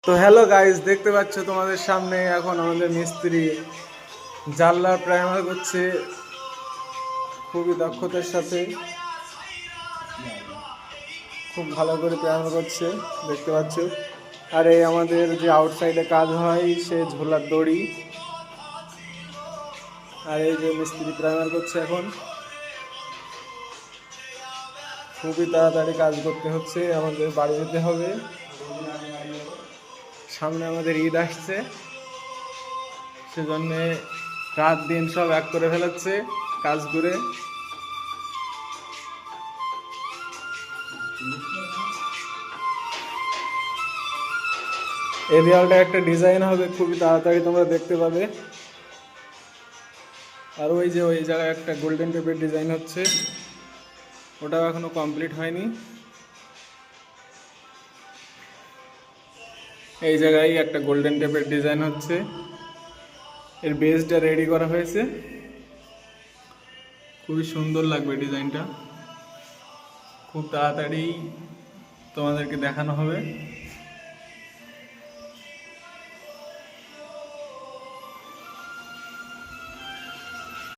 তো hello guys, দেখতে পাচ্ছ তোমাদের সামনে এখন আমাদের মিস্ত্রি জানলার প্রাইমার করছে খুবই দক্ষতার সাথে। খুব ভালো করে প্রাইমার করছে, দেখতে পাচ্ছ। আর এই আমাদের যে আউটসাইডে কাজ হয় সে ঝোলার দড়ি। আর এই যে মিস্ত্রি প্রাইমার করছে এখন। খুবই তাড়াতাড়ি কাজ করতে হচ্ছে, আমাদের বাড়ি যেতে হবে। সামনে আমাদের ঈদ আসছে, সেজন্য রাত দিন সব এক করে ফেলাচ্ছে কাজ করে। এই দেওয়ালটা একটা ডিজাইন হবে, খুবই তাড়াতাড়ি তোমরা দেখতে পাবে। আর ওই যে ওই জায়গায় একটা গোল্ডেন টেপের ডিজাইন হচ্ছে, ওটাও এখনো কমপ্লিট হয়নি। এই জায়গায় একটা গোল্ডেন টেপের ডিজাইন হচ্ছে, এর বেসটা রেডি করা হয়েছে। খুবই সুন্দর লাগবে ডিজাইনটা, খুব তাড়াতাড়ি তোমাদেরকে দেখানো হবে।